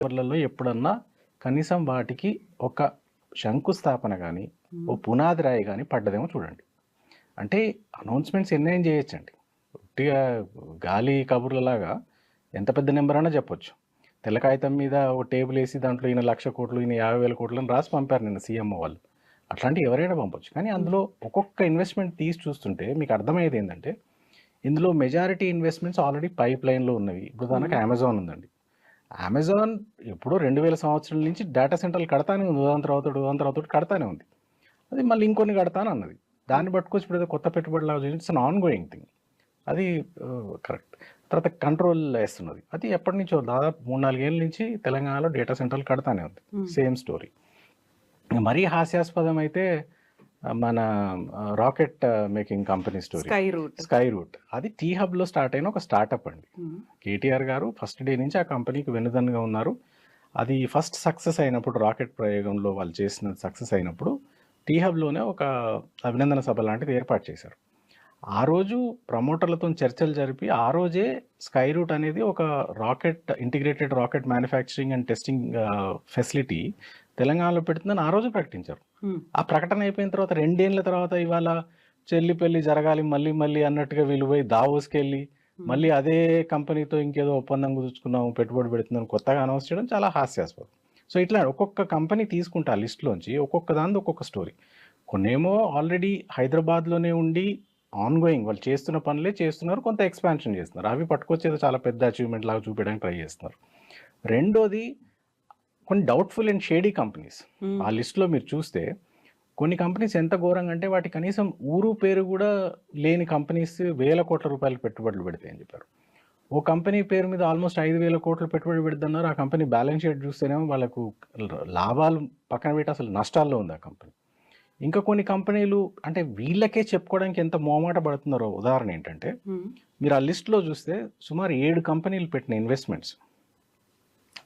ఊర్లలో ఎప్పుడన్నా కనీసం వాటికి ఒక శంకుస్థాపన గానీ, ఓ పునాది రాయి గానీ పడ్డదేమో చూడండి. అంటే అనౌన్స్‌మెంట్స్ ఎన్నైనా చేయొచ్చండి. ఉట్టిగా గాలి కబుర్లలాగా ఎంత పెద్ద నంబరన్నా చెప్పొచ్చు. తెల్ల కాగితం మీద ఓ టేబులేసి దాంట్లో ఈయన 1,00,00,000,00,000 ఈయన 50,000,00,000 అని రాసి పంపారు నిన్న సీఎంఓ వాళ్ళు. అట్లాంటివి ఎవరైనా పంపొచ్చు. కానీ అందులో ఒక్కొక్క ఇన్వెస్ట్‌మెంట్ తీసి చూస్తుంటే మీకు అర్థమయ్యేదేంటంటే, ఇందులో మెజారిటీ ఇన్వెస్ట్‌మెంట్స్ ఆల్రెడీ పైప్ లైన్‌లో ఉన్నవి. ఇప్పుడు ఉదాహరణకు అమెజాన్ ఉందండి. అమెజాన్ ఎప్పుడో 2000 సంవత్సరాల నుంచి డేటా సెంటర్లు కడతానే ఉంది. ఉదాహరణ తర్వాత ఒకటి కడతానే ఉంది. అది మళ్ళీ ఇంకొన్ని కడతానన్నది. దాన్ని పట్టుకొచ్చి ఇప్పుడు ఏదో కొత్త పెట్టుబడిలాగా చేసి it's an on going thing. అది కరెక్ట్. తర్వాత కంట్రోల్ ఏస్తున్నది. అది ఎప్పటినుంచో దాదాపు 3, 4 ఏళ్ల నుంచి తెలంగాణలో డేటా సెంటర్లు కడతానే ఉంది. Same story. మరీ హాస్యాస్పదం అయితే మన rocket making company story. Skyroot. అది టీ హబ్‌లో స్టార్ట్ అయిన ఒక స్టార్టప్ అండి. కేటీఆర్ గారు ఫస్ట్ డే నుంచి ఆ కంపెనీకి వెన్నుదన్నుగా ఉన్నారు. అది ఫస్ట్ సక్సెస్ అయినప్పుడు రాకెట్ ప్రయోగంలో వాళ్ళు చేసిన సక్సెస్ అయినప్పుడు టీ హబ్‌లోనే ఒక అభినందన సభ లాంటిది ఏర్పాటు చేశారు. ఆ రోజు ప్రమోటర్లతో చర్చలు జరిపి ఆ రోజే స్కై రూట్ అనేది ఒక integrated rocket manufacturing and testing facility తెలంగాణలో పెడుతుందని ఆ రోజు ప్రకటించారు. ఆ ప్రకటన అయిపోయిన తర్వాత 2 ఏళ్ల తర్వాత ఇవాళ చెల్లి పెళ్లి జరగాలి మళ్ళీ అన్నట్టుగా వీళ్ళు పోయి దావోస్కి వెళ్ళి మళ్ళీ అదే కంపెనీతో ఇంకేదో ఒప్పందం కుదుర్చుకున్నాము, పెట్టుబడి పెడుతున్నాం కొత్తగా అనౌన్స్ చేయడం చాలా హాస్యాస్పదం. సో ఇట్లా ఒక్కొక్క కంపెనీ తీసుకుంటే ఆ లిస్ట్లోంచి ఒక్కొక్క దాని ఒక్కొక్క స్టోరీ. కొన్నేమో ఆల్రెడీ హైదరాబాద్లోనే ఉండి ఆన్ గోయింగ్ వాళ్ళు చేస్తున్న పనులే చేస్తున్నారు, కొంత ఎక్స్పాన్షన్ చేస్తున్నారు. అవి పట్టుకొచ్చేది చాలా పెద్ద అచీవ్మెంట్ లాగా చూపించడానికి ట్రై చేస్తున్నారు. రెండోది కొన్ని డౌట్ఫుల్ అండ్ షేడీ కంపెనీస్. ఆ లిస్ట్లో మీరు చూస్తే కొన్ని కంపెనీస్ ఎంత ఘోరంగా అంటే వాటి కనీసం ఊరు పేరు కూడా లేని కంపెనీస్ వేల కోట్ల రూపాయలు పెట్టుబడులు పెడతాయని చెప్పారు. ఓ కంపెనీ పేరు మీద ఆల్మోస్ట్ 5,000 కోట్లు పెట్టుబడి పెడుతున్నారు. ఆ కంపెనీ బ్యాలెన్స్ షీట్ చూస్తేనేమో వాళ్ళకు లాభాలు పక్కన పెట్టి అసలు నష్టాల్లో ఉంది ఆ కంపెనీ. ఇంకా కొన్ని కంపెనీలు అంటే వీళ్ళకే చెప్పుకోవడానికి ఎంత మోమాట పడుతున్నారో ఉదాహరణ ఏంటంటే మీరు ఆ లిస్ట్లో చూస్తే సుమారు 7 కంపెనీలు పెట్టిన ఇన్వెస్ట్మెంట్స్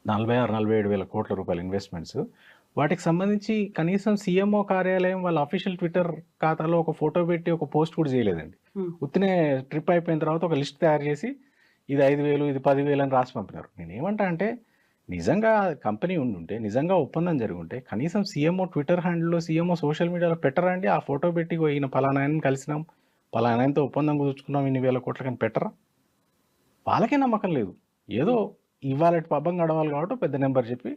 46-47 కోట్ల రూపాయల ఇన్వెస్ట్మెంట్స్. వాటికి సంబంధించి కనీసం సీఎంఓ కార్యాలయం వాళ్ళ అఫీషియల్ ట్విట్టర్ ఖాతాలో ఒక ఫోటో పెట్టి ఒక పోస్ట్ కూడా చేయలేదండి. ఉత్తినే ట్రిప్ అయిపోయిన తర్వాత ఒక లిస్ట్ తయారు చేసి ఇది 5,000 ఇది 10,000 అని రాసి పంపినారు. నేనేమంటా అంటే నిజంగా కంపెనీ ఉండుంటే నిజంగా ఒప్పందం జరుగుంటే కనీసం సీఎంఓ ట్విట్టర్ హ్యాండిల్లో సీఎంఓ సోషల్ మీడియాలో పెట్టరండి. ఆ ఫోటో పెట్టి ఈయన పలానాయని కలిసినాం, పలానాయనతో ఒప్పందం కుదుర్చుకున్నాం ఇన్ని వేల కోట్ల కానీ పెట్టరా? వాళ్ళకే నమ్మకం లేదు. ఏదో ఇవాళ పబ్బం గడవాలి కాబట్టి పెద్ద నెంబర్ చెప్పి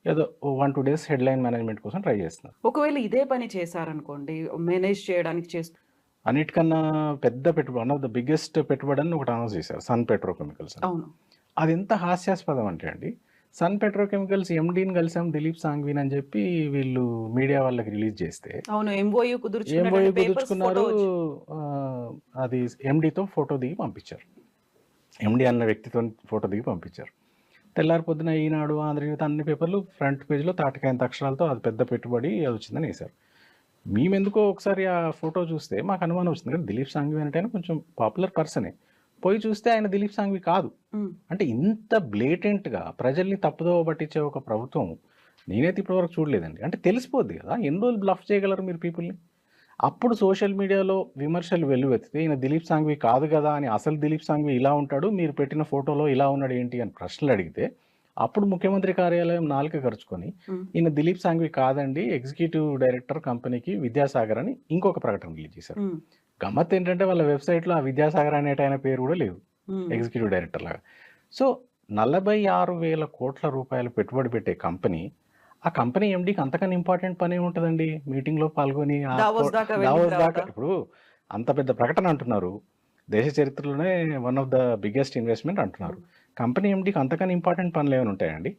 ఏదో 1-2 డేస్ హెడ్లైన్ మేనేజ్మెంట్ కోసం ట్రై చేస్తున్నారు. ఒకవేళ ఇదే పని చేశారనుకోండి, మేనేజ్ చేయడానికి అన్నిటికన్నా పెద్ద పెట్టుబడి వన్ ఆఫ్ ద బిగ్గెస్ట్ పెట్టుబడి అని ఒకటి అనౌన్స్ చేశారు, సన్ పెట్రోకెమికల్స్. అవును. అది ఎంత హాస్యాస్పదం అంటే అండి, సన్ పెట్రోకెమికల్స్ ఎండీని కలిసాం దిలీప్ సాంఘ్వీన్ అని చెప్పి వీళ్ళు మీడియా వాళ్ళకి రిలీజ్ చేస్తే అవును ఎంఓయూ కుదుర్చుకున్నారు. అది ఎండీతో ఫోటో దిగి పంపించారు. ఎండీ అన్న వ్యక్తితో ఫోటో దిగి పంపించారు. తెల్లారి పొద్దున ఈనాడు, ఆంధ్రజ్యోతి అన్ని పేపర్లు ఫ్రంట్ పేజ్లో తాటికాయంత అక్షరాలతో అది పెద్ద పెట్టుబడి అది వచ్చిందని వేశారు. మేమెందుకో ఒకసారి ఆ ఫోటో చూస్తే మాకు అనుమానం వచ్చింది. కానీ దిలీప్ సాంఘ్వి అంటే కొంచెం పాపులర్ పర్సనే. పోయి చూస్తే ఆయన దిలీప్ సాంఘ్వి కాదు. అంటే ఇంత బ్లేటెంట్గా ప్రజల్ని తప్పుదోవ పట్టించే ఒక ప్రభుత్వం నేనైతే ఇప్పటివరకు చూడలేదండి. అంటే తెలిసిపోద్ది కదా, ఎన్ని రోజులు బ్లఫ్ చేయగలరు మీరు పీపుల్ని. అప్పుడు సోషల్ మీడియాలో విమర్శలు వెల్లువెత్తితే ఈయన దిలీప్ సాంఘ్వి కాదు కదా అని, అసలు దిలీప్ సాంఘ్వి ఇలా ఉంటాడు, మీరు పెట్టిన ఫోటోలో ఇలా ఉన్నాడు ఏంటి అని ప్రశ్నలు అడిగితే అప్పుడు ముఖ్యమంత్రి కార్యాలయం నాలుక ఖర్చుకొని ఈయన దిలీప్ సాంఘ్వి కాదండి, ఎగ్జిక్యూటివ్ డైరెక్టర్ కంపెనీకి విద్యాసాగర్ అని ఇంకొక ప్రకటన రిలీజ్ చేశారు. గమ్మత్ ఏంటంటే వాళ్ళ వెబ్సైట్లో ఆ విద్యాసాగర్ అనేటైన పేరు కూడా లేదు ఎగ్జిక్యూటివ్ డైరెక్టర్ లాగా. సో 46,000 కోట్ల రూపాయలు పెట్టుబడి పెట్టే కంపెనీ, ఆ కంపెనీ ఎండీకి అంతకన్నా ఇంపార్టెంట్ పని ఏముంటుందండి? మీటింగ్లో పాల్గొని దావోస్ దాకా ఇప్పుడు అంత పెద్ద ప్రకటన అంటున్నారు, దేశ చరిత్రలోనే one of the biggest investment అంటున్నారు. కంపెనీ ఎండీకి అంతకన్నా ఇంపార్టెంట్ పనులు ఏమైనా ఉంటాయండి?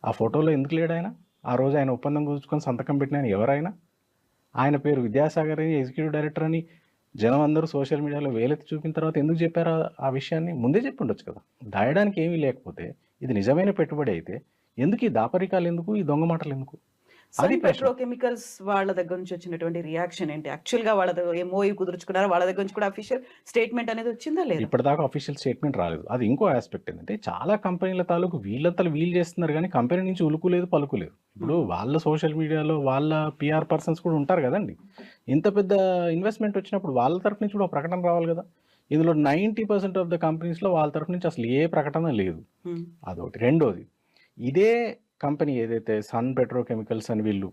ఆ ఫోటోలో ఎందుకు లేడు ఆయన? ఆ రోజు ఆయన ఒప్పందం కుదుర్చుకొని సంతకం పెట్టిన ఆయన ఎవరైనా? ఆయన పేరు విద్యాసాగర్ అని ఎగ్జిక్యూటివ్ డైరెక్టర్ అని జనం అందరూ సోషల్ మీడియాలో వేలెత్తి చూపిన తర్వాత ఎందుకు చెప్పారు ఆ విషయాన్ని? ముందే చెప్పి ఉండొచ్చు కదా. దాయడానికి ఏమీ లేకపోతే ఇది నిజమైన పెట్టుబడి అయితే ఎందుకు ఈ దాపరికాలు, ఎందుకు ఈ దొంగ మాటలు ఎందుకు? సన్ పెట్రోకెమికల్స్ వాళ్ళ దగ్గర నుంచి వచ్చినటువంటి రియాక్షన్ ఏంటి? యాక్చువల్ గా వాళ్ళ ఎంఓయూ కుదుర్చుకున్నారు, వాళ్ళ దగ్గర నుంచి కూడా అఫీషియల్ స్టేట్మెంట్ అనేది వచ్చిందా లేదా? ఇప్పటిదాకా అఫీషియల్ స్టేట్మెంట్ రాలేదు. అది ఇంకో ఆస్పెక్ట్ ఏంటంటే చాలా కంపెనీల తాలూకు వీళ్ళంతలు వీళ్ళు చేస్తున్నారు కానీ కంపెనీ నుంచి ఉలుకు లేదు పలుకు లేదు. ఇప్పుడు వాళ్ళ సోషల్ మీడియాలో వాళ్ళ పిఆర్ పర్సన్స్ కూడా ఉంటారు కదండి. ఇంత పెద్ద ఇన్వెస్ట్మెంట్ వచ్చినప్పుడు వాళ్ళ తరఫు నుంచి కూడా ఒక ప్రకటన రావాలి కదా. ఇందులో 90% ఆఫ్ ద కంపెనీస్లో వాళ్ళ తరఫు నుంచి అసలు ఏ ప్రకటన లేదు. అదొకటి. రెండోది, ఇదే కంపెనీ ఏదైతే సన్ పెట్రోకెమికల్స్ అని వీళ్ళు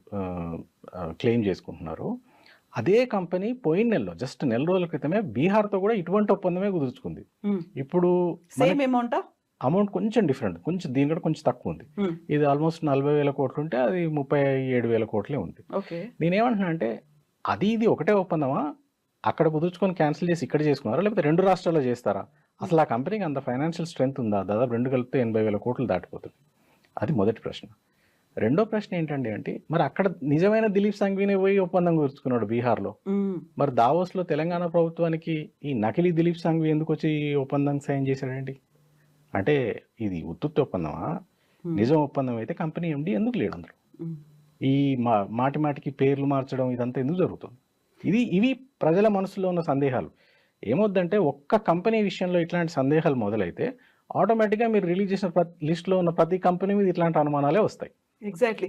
క్లెయిమ్ చేసుకుంటున్నారో అదే కంపెనీ పోయిన నెలలో జస్ట్ నెల రోజుల క్రితమే బీహార్తో కూడా ఇటువంటి ఒప్పందమే కుదుర్చుకుంది. ఇప్పుడు సేమ్ అమౌంట్ అమౌంట్ కొంచెం డిఫరెంట్, కొంచెం దీనికంటే కొంచెం తక్కువ ఉంది. ఇది ఆల్మోస్ట్ 40,000 కోట్లు ఉంటే అది 37,000 కోట్లే ఉంది. ఓకే. నేనేమంటున్నా అంటే అది ఇది ఒకటే ఒప్పందమా, అక్కడ కుదుర్చుకొని క్యాన్సిల్ చేసి ఇక్కడ చేసుకున్నారా, లేకపోతే 2 రాష్ట్రాల్లో చేస్తారా? అసలు ఆ కంపెనీకి అంత ఫైనాన్షియల్ స్ట్రెంత్ ఉందా? దాదాపు 2 కలిపితే 80,000 కోట్లు దాటిపోతుంది. అది మొదటి ప్రశ్న. రెండో ప్రశ్న ఏంటండి అంటే మరి అక్కడ నిజమైన దిలీప్ సంఘవీనే పోయి ఒప్పందం కుదుర్చుకున్నాడు బీహార్లో. మరి దావోస్లో తెలంగాణ ప్రభుత్వానికి ఈ నకిలీ దిలీప్ సంఘవి ఎందుకు వచ్చి ఈ ఒప్పందం సైన్ చేశాడండి? అంటే ఇది ఉత్తుత్తి ఒప్పందమా? నిజం ఒప్పందం అయితే కంపెనీ ఎండి ఎందుకు లేడు అందులో? ఈ మాటి మాటికి పేర్లు మార్చడం ఇదంతా ఎందుకు జరుగుతుంది? ఇవి ప్రజల మనసులో ఉన్న సందేహాలు. ఏమొద్దంటే ఒక్క కంపెనీ విషయంలో ఇట్లాంటి సందేహాలు మొదలైతే ఆటోమేటిక్గా మీరు రిలీజ్ చేసిన లిస్ట్లో ఉన్న ప్రతి కంపెనీ మీద ఇట్లాంటి అనుమానాలే వస్తాయి. ఎగ్జాక్ట్లీ.